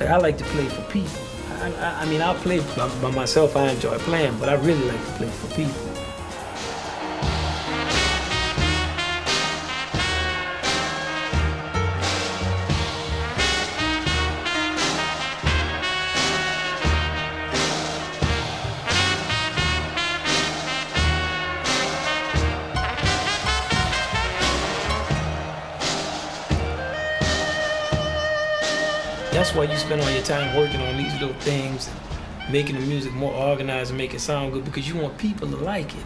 I like to play for people. I mean, I'll play by myself. I enjoy playing, but I really like to play for people. That's why you spend all your time working on these little things and making the music more organized and make it sound good, because you want people to like it.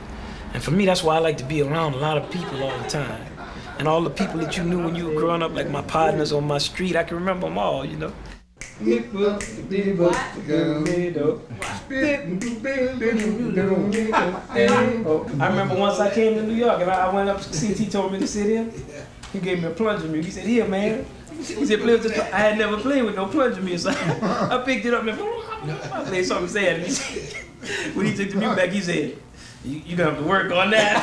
And for me, that's why I like to be around a lot of people all the time. And all the people that you knew when you were growing up, like my partners on my street, I can remember them all, you know. I remember once I came to New York and I went up, CT told me to sit in. He gave me a plunger mute. He said, "Here, man." He said, "Play with this." I had never played with no plunger mute, so I picked it up and I played something sad. And he said, when he took the mute back, he said, "You gonna have to work on that."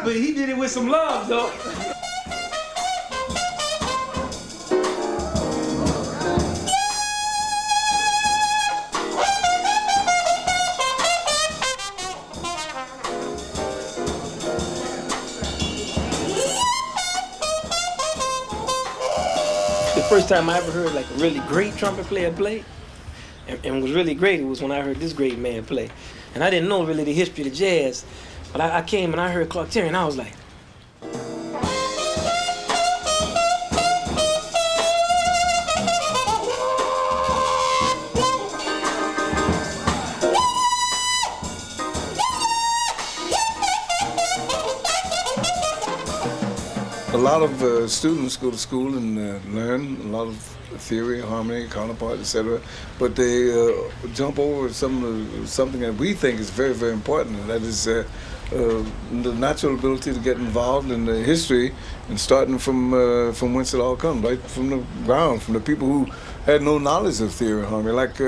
But he did it with some love, though. The first time I ever heard like a really great trumpet player play, and was really great, it was when I heard this great man play. And I didn't know really the history of the jazz, but I came and I heard Clark Terry and I was like, a lot of students go to school and learn a lot of theory, harmony, counterpart, etc. But they jump over something that we think is very, very important, and that is the natural ability to get involved in the history and starting from whence it all comes, right from the ground, from the people who had no knowledge of theory and harmony. Like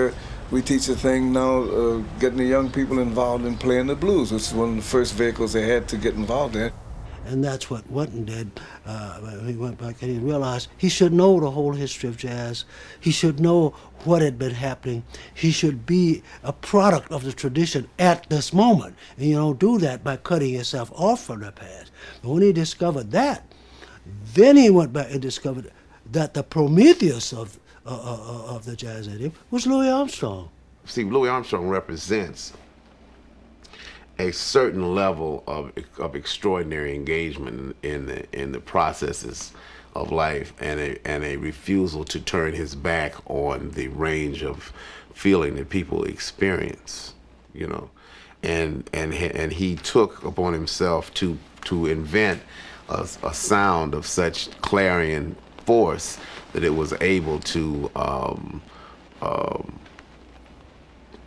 we teach a thing now, getting the young people involved in playing the blues, which is one of the first vehicles they had to get involved in. And that's what Wynton did. He went back and he realized he should know the whole history of jazz. He should know what had been happening. He should be a product of the tradition at this moment. And you don't do that by cutting yourself off from the past. But when he discovered that, then he went back and discovered that the Prometheus of the jazz idiom was Louis Armstrong. See, Louis Armstrong represents a certain level of extraordinary engagement in the processes of life, and a refusal to turn his back on the range of feeling that people experience, you know, and he took upon himself to invent a sound of such clarion force that it was able to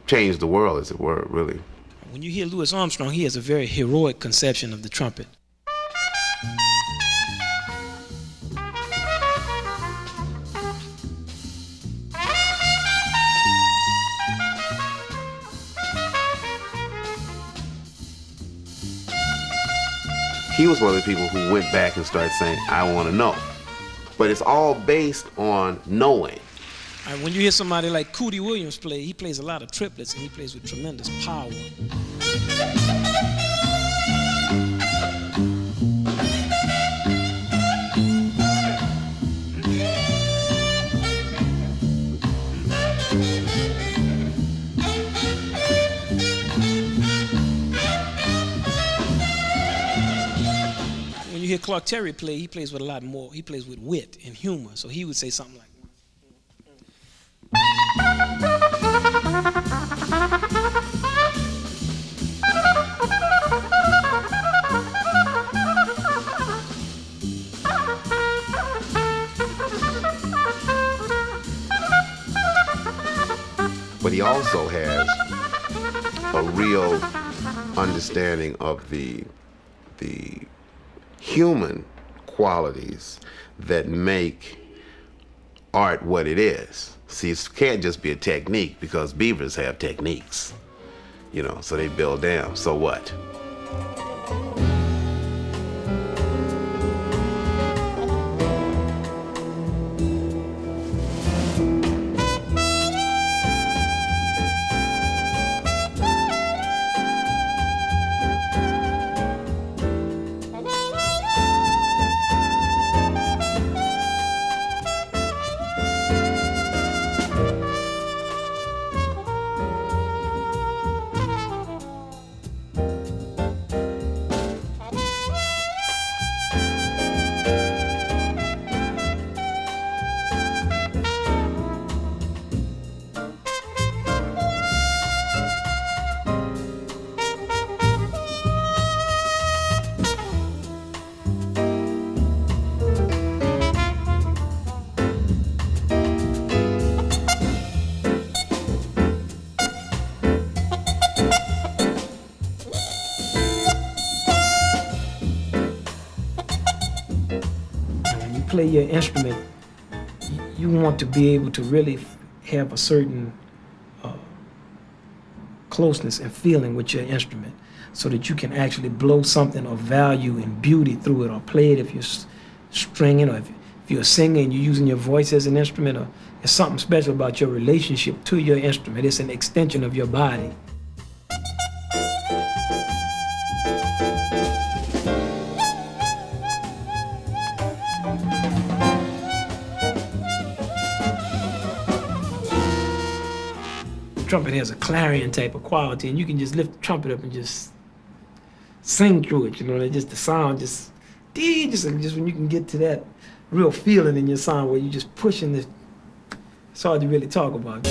change the world, as it were, really. When you hear Louis Armstrong, he has a very heroic conception of the trumpet. He was one of the people who went back and started saying, "I want to know." But it's all based on knowing. When you hear somebody like Cootie Williams play, he plays a lot of triplets and he plays with tremendous power. When you hear Clark Terry play, he plays with a lot more. He plays with wit and humor, so he would say something like, but he also has a real understanding of the human qualities that make art what it is. See, it can't just be a technique, because beavers have techniques, you know, so they build dams. So what? play your instrument, you want to be able to really have a certain closeness and feeling with your instrument so that you can actually blow something of value and beauty through it, or play it if you're stringing, or if you're a singer and you're using your voice as an instrument, or there's something special about your relationship to your instrument. It's an extension of your body. Trumpet has a clarion type of quality, and you can just lift the trumpet up and just sing through it, you know, just the sound, just when you can get to that real feeling in your sound where you're just pushing the, it's hard to really talk about.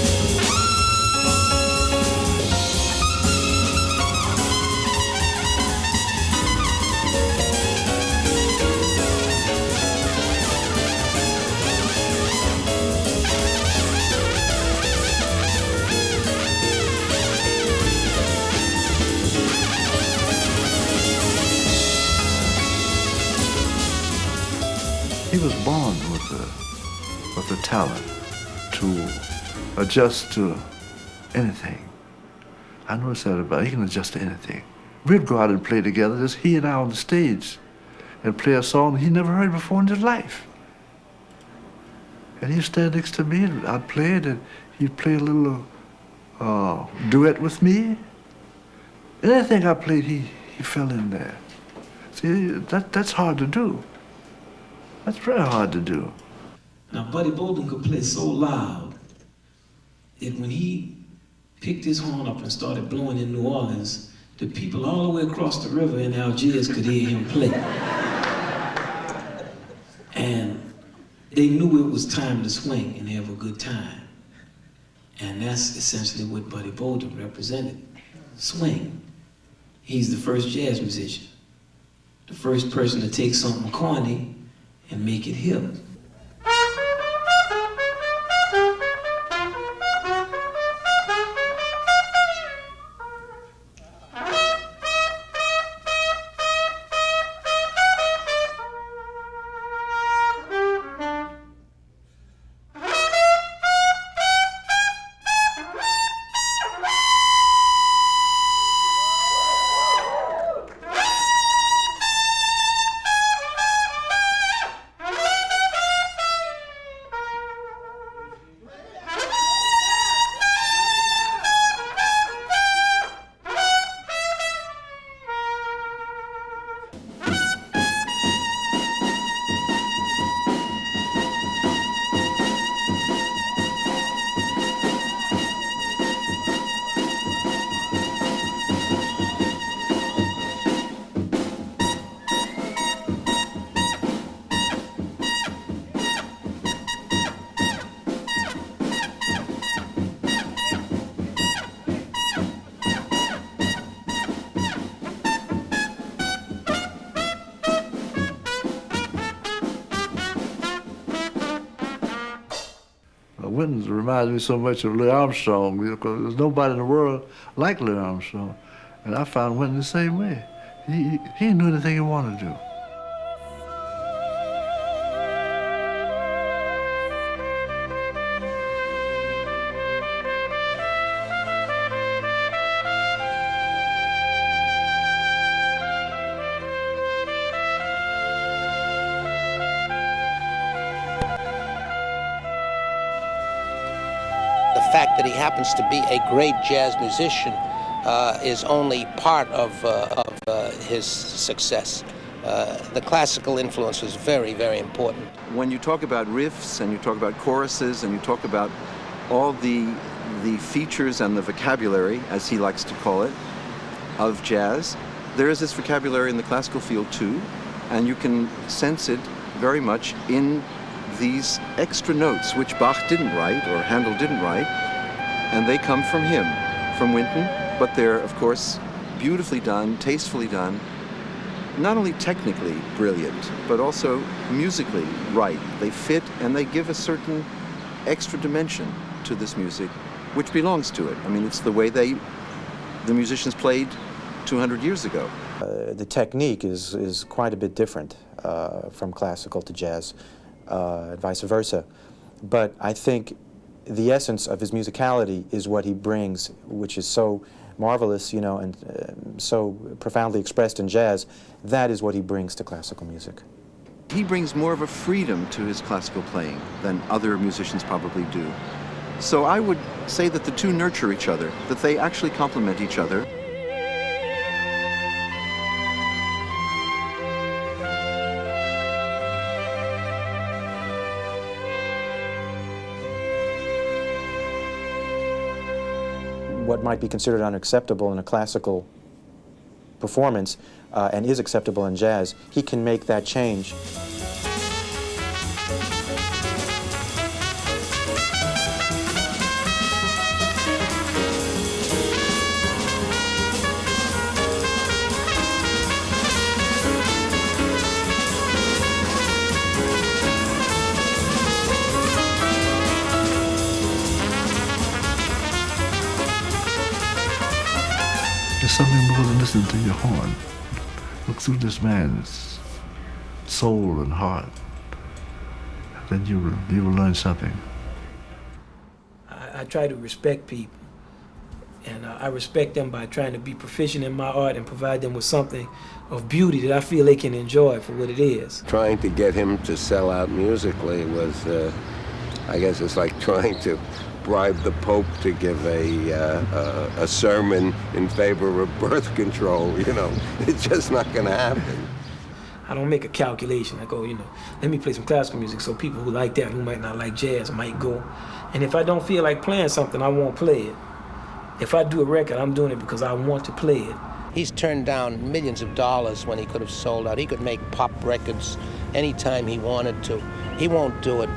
He was born with a talent to adjust to anything. I noticed that about him. He can adjust to anything. We'd go out and play together, just he and I on the stage, and play a song he never heard before in his life. And he'd stand next to me, and I'd play it, and he'd play a little duet with me. Anything I played, he fell in there. See, that's hard to do. That's very hard to do. Now, Buddy Bolden could play so loud that when he picked his horn up and started blowing in New Orleans, the people all the way across the river in Algiers could hear him play. And they knew it was time to swing and have a good time. And that's essentially what Buddy Bolden represented, swing. He's the first jazz musician, the first person to take something corny and make it hip. Wynton reminds me so much of Louis Armstrong, because there's nobody in the world like Louis Armstrong. And I found Wynton the same way. He didn't do anything he wanted to do. The fact that he happens to be a great jazz musician is only part of his success. The classical influence was very, very important. When you talk about riffs and you talk about choruses and you talk about all the features and the vocabulary, as he likes to call it, of jazz, there is this vocabulary in the classical field too, and you can sense it very much in these extra notes which Bach didn't write or Handel didn't write, and they come from him, from Wynton, but they're, of course, beautifully done, tastefully done, not only technically brilliant, but also musically right. They fit and they give a certain extra dimension to this music, which belongs to it. I mean, it's the way the musicians played 200 years ago. The technique is quite a bit different from classical to jazz. and vice versa. But I think the essence of his musicality is what he brings, which is so marvelous, you know, and so profoundly expressed in jazz. That is what he brings to classical music. He brings more of a freedom to his classical playing than other musicians probably do. So I would say that the two nurture each other, that they actually complement each other. What might be considered unacceptable in a classical performance and is acceptable in jazz, he can make that change. There's something more than listening to your horn. Look through this man's soul and heart. Then you will learn something. I try to respect people, and I respect them by trying to be proficient in my art and provide them with something of beauty that I feel they can enjoy for what it is. Trying to get him to sell out musically was, I guess it's like trying to bribe the Pope to give a sermon in favor of birth control, you know. It's just not going to happen. I don't make a calculation. I go, you know, let me play some classical music so people who like that, who might not like jazz, might go. And if I don't feel like playing something, I won't play it. If I do a record, I'm doing it because I want to play it. He's turned down millions of dollars when he could have sold out. He could make pop records anytime he wanted to. He won't do it.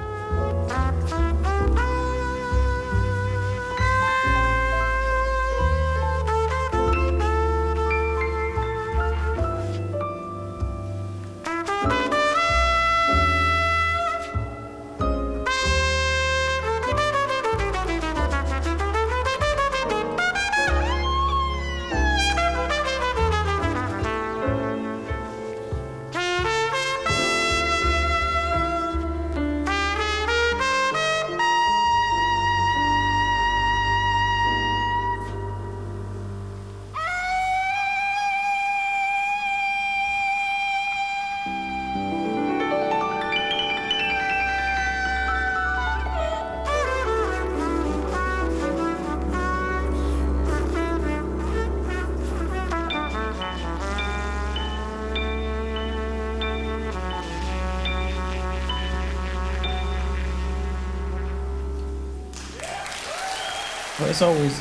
Well, it's always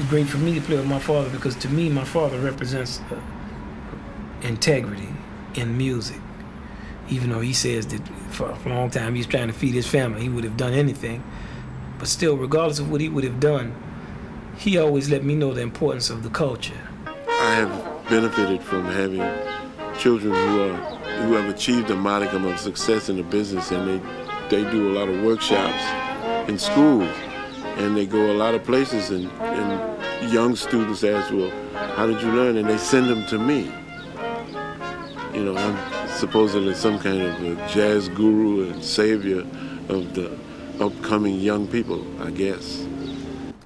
great for me to play with my father because to me, my father represents integrity in music. Even though he says that for a long time he's trying to feed his family, he would have done anything. But still, regardless of what he would have done, he always let me know the importance of the culture. I have benefited from having children who have achieved a modicum of success in the business, and they do a lot of workshops in schools. And they go a lot of places, and young students ask, well, how did you learn? And they send them to me. You know, I'm supposedly some kind of a jazz guru and savior of the upcoming young people, I guess.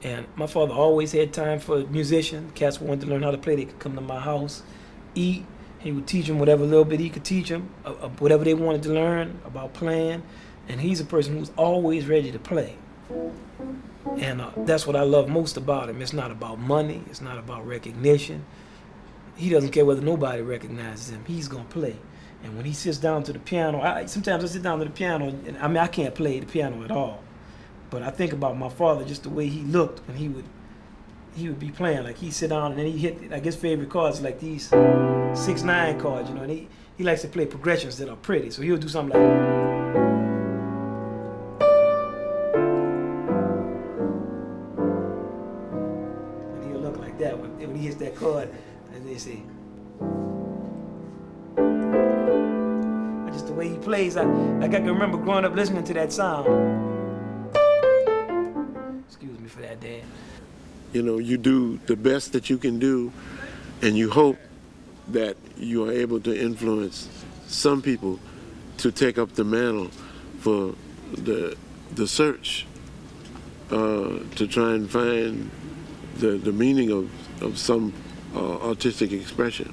And my father always had time for musicians. Cats wanted to learn how to play, they could come to my house, eat. He would teach them whatever little bit he could teach them, whatever they wanted to learn about playing. And he's a person who's always ready to play. And that's what I love most about him. It's not about money. It's not about recognition. He doesn't care whether nobody recognizes him. He's going to play. And when he sits down to the piano, sometimes I sit down to the piano, and I mean, I can't play the piano at all. But I think about my father, just the way he looked when he would be playing. Like, he'd sit down and then he'd hit, like, his favorite chords, like these 6/9 chords, you know, and he likes to play progressions that are pretty. So he'll do something like... that when he hits that chord, and they say, just the way he plays, I can remember growing up listening to that sound. Excuse me for that, Dad. You know, you do the best that you can do, and you hope that you are able to influence some people to take up the mantle for the search to try and find the meaning of some artistic expression.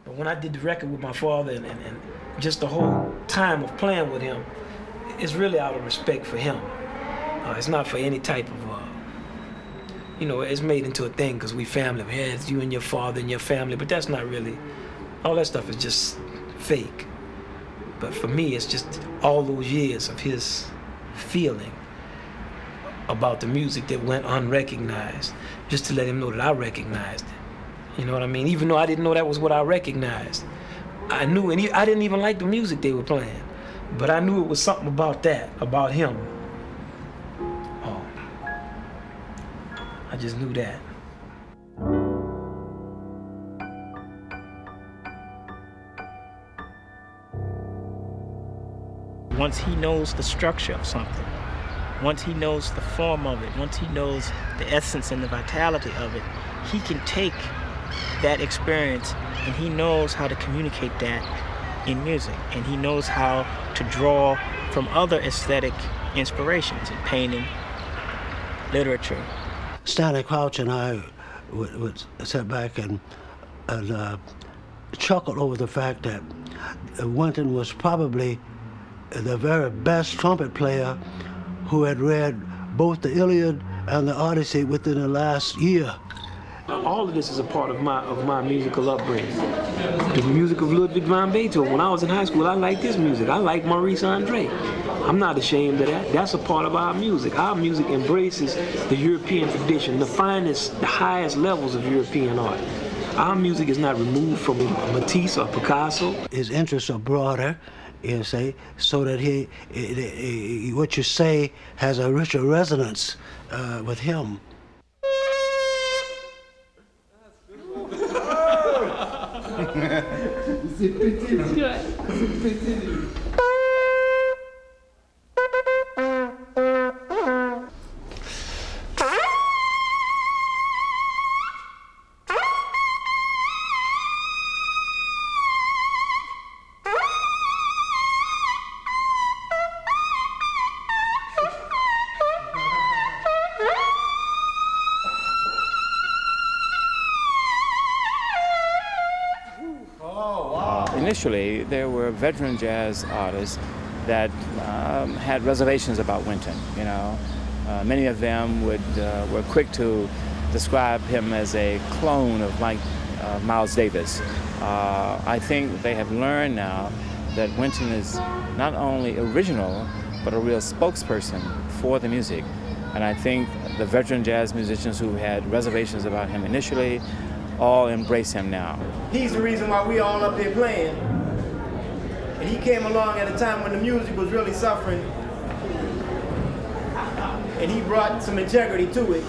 But when I did the record with my father and just the whole time of playing with him, it's really out of respect for him. It's not for any type of, it's made into a thing because we family. Yeah, it's you and your father and your family, but that's not really, all that stuff is just fake. But for me, it's just all those years of his feeling about the music that went unrecognized, just to let him know that I recognized it. You know what I mean? Even though I didn't know that was what I recognized. I knew, and I didn't even like the music they were playing, but I knew it was something about that, about him. Oh, I just knew that. Once he knows the structure of something, once he knows the form of it, once he knows the essence and the vitality of it, he can take that experience and he knows how to communicate that in music, and he knows how to draw from other aesthetic inspirations in painting, literature. Stanley Crouch and I would sit back and chuckle over the fact that Wynton was probably the very best trumpet player who had read both the Iliad and the Odyssey within the last year. All of this is a part of my musical upbringing. The music of Ludwig van Beethoven. When I was in high school, I liked his music. I liked Maurice Andre. I'm not ashamed of that. That's a part of our music. Our music embraces the European tradition, the finest, the highest levels of European art. Our music is not removed from Matisse or Picasso. His interests are broader, you say, so that what you say has a richer resonance with him. Initially, there were veteran jazz artists that had reservations about Wynton. Many of them were quick to describe him as a clone of Miles Davis. I think they have learned now that Wynton is not only original, but a real spokesperson for the music. And I think the veteran jazz musicians who had reservations about him initially all embrace him now. He's the reason why we all up here playing. And he came along at a time when the music was really suffering. And he brought some integrity to it.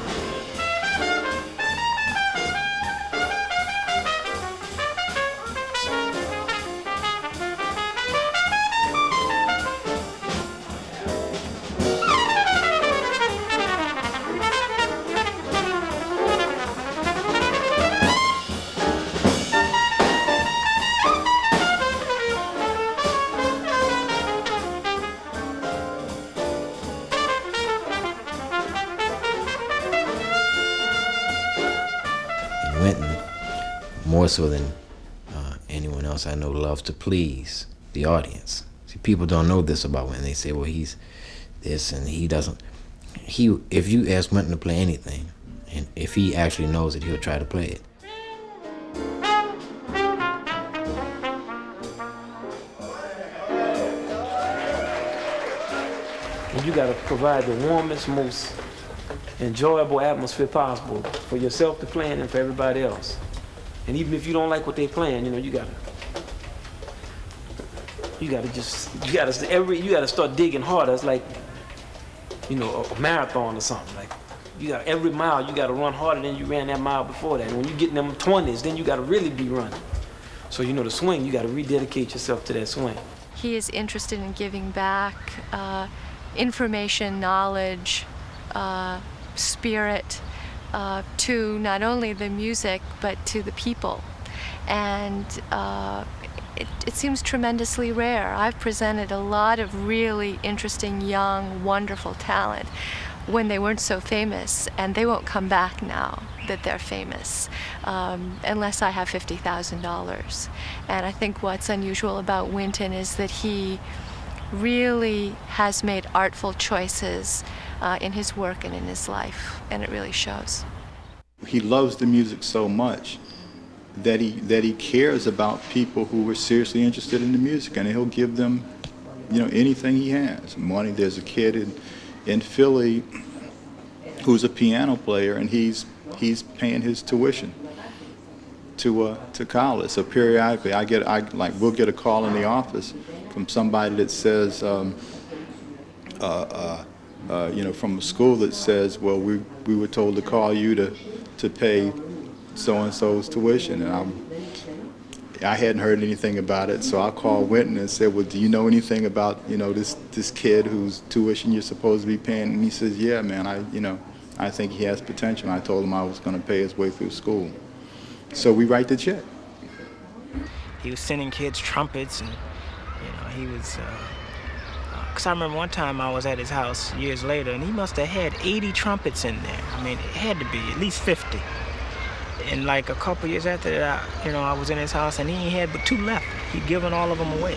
More so than anyone else I know, loves to please the audience. See, people don't know this about Wynton. They say, well, he's this and he doesn't. If you ask Wynton to play anything, and if he actually knows it, he'll try to play it. And you got to provide the warmest, most enjoyable atmosphere possible for yourself to play in and for everybody else. And even if you don't like what they're playing, you gotta start digging harder. It's like, a marathon or something. Like, every mile you gotta run harder than you ran that mile before that. And when you get in them 20s, then you gotta really be running. So the swing, you gotta rededicate yourself to that swing. He is interested in giving back information, knowledge, spirit, to not only the music but to the people, and it seems tremendously rare. I've presented a lot of really interesting, young, wonderful talent when they weren't so famous, and they won't come back now that they're famous unless I have $50,000. And I think what's unusual about Wynton is that he really has made artful choices in his work and in his life, and it really shows. He loves the music so much that he cares about people who are seriously interested in the music, and he'll give them, anything he has. Money. There's a kid in Philly who's a piano player, and he's paying his tuition to college. So periodically, we'll get a call in the office from somebody that says, from a school that says, well, we were told to call you to pay so-and-so's tuition, and I hadn't heard anything about it, so I called Wynton and said, well, do you know anything about, this kid whose tuition you're supposed to be paying? And he says, yeah, man, I think he has potential. I told him I was going to pay his way through school. So we write the check. He was sending kids trumpets, and, he was, because I remember one time I was at his house years later, and he must have had 80 trumpets in there. I mean, it had to be at least 50. And like a couple years after that, I was in his house, and he ain't had but 2 left. He'd given all of them away.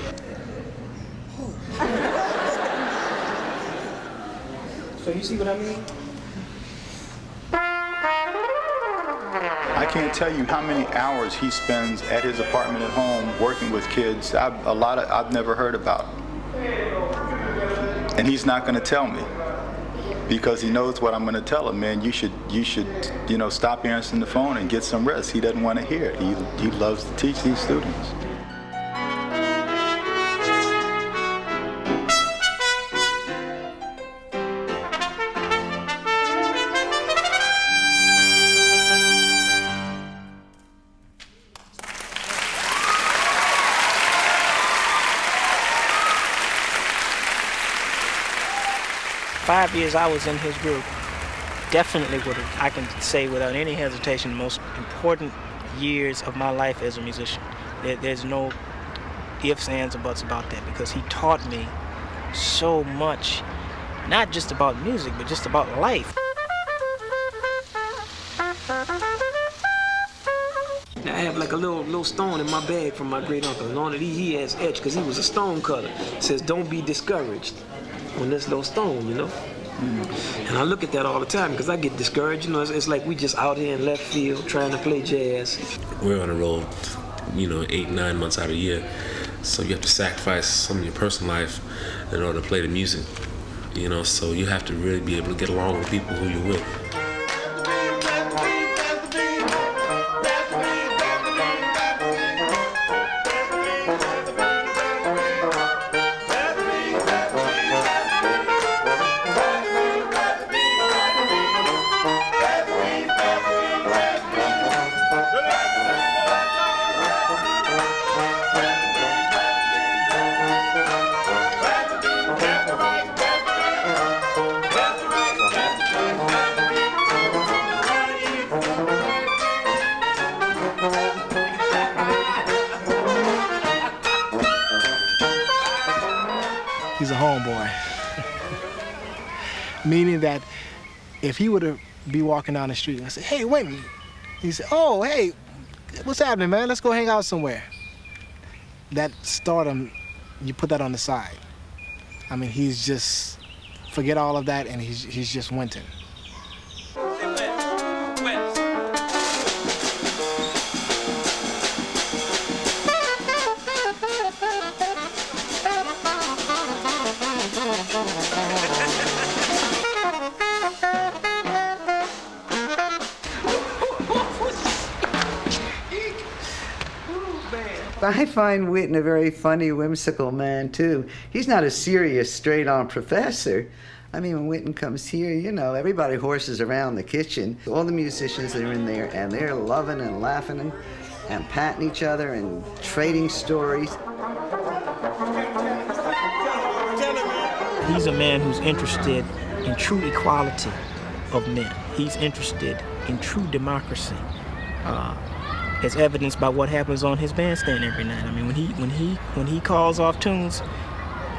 So you see what I mean? I can't tell you how many hours he spends at his apartment at home working with kids. I've never heard about. And he's not going to tell me, because he knows what I'm going to tell him. Man, you should, stop answering the phone and get some rest. He doesn't want to hear it. He loves to teach these students. Five years I was in his group, definitely I can say without any hesitation, the most important years of my life as a musician. There's no ifs, ands, or buts about that, because he taught me so much, not just about music, but just about life. Now I have like a little stone in my bag from my great uncle, and on it he has etched, because he was a stone cutter. It says, "Don't be discouraged," on this little stone, And I look at that all the time, because I get discouraged. It's like we just out here in left field trying to play jazz. We're on the road, 8-9 months out of the year, so you have to sacrifice some of your personal life in order to play the music. So you have to really be able to get along with people who you're with. He's a homeboy. Meaning that if he were to be walking down the street and I say, "Hey, Wynton," he said, "Oh, hey, what's happening, man? Let's go hang out somewhere." That stardom, you put that on the side. I mean, he's just, forget all of that, and he's just Wynton. I find Wynton a very funny, whimsical man, too. He's not a serious, straight-on professor. I mean, when Wynton comes here, everybody horses around the kitchen. All the musicians are in there, and they're loving and laughing and patting each other and trading stories. He's a man who's interested in true equality of men. He's interested in true democracy. as evidenced by what happens on his bandstand every night. I mean, when he calls off tunes,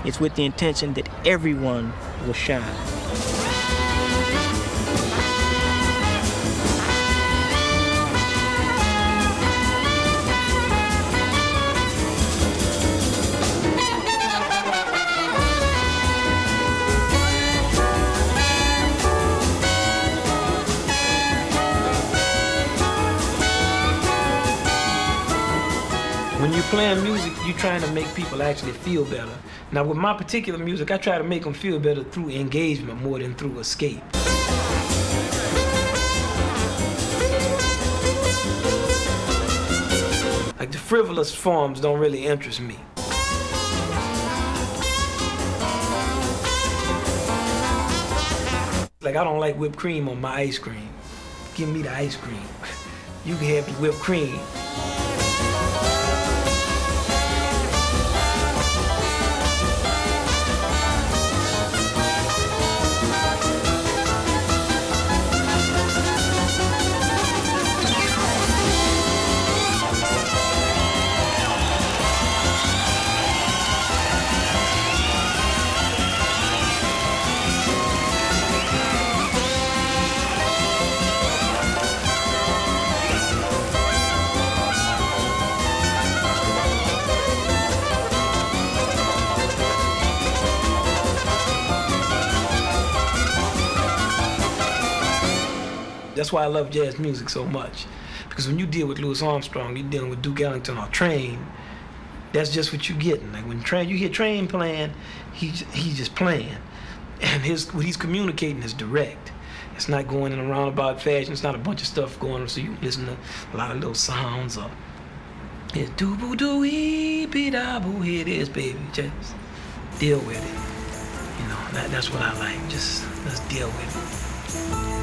it's with the intention that everyone will shine. When you're playing music, you're trying to make people actually feel better. Now, with my particular music, I try to make them feel better through engagement more than through escape. Like, the frivolous forms don't really interest me. Like, I don't like whipped cream on my ice cream. Give me the ice cream. You can have the whipped cream. That's why I love jazz music so much. Because when you deal with Louis Armstrong, you're dealing with Duke Ellington or Train, that's just what you're getting. Like when you hear Train playing, he's just playing. And what he's communicating is direct. It's not going in a roundabout fashion. It's not a bunch of stuff going on, so you listen to a lot of little sounds. Or it's doo-boo-doo-wee-be-da-boo, here it is, baby. Just deal with it. You know, that's what I like. Just let's deal with it.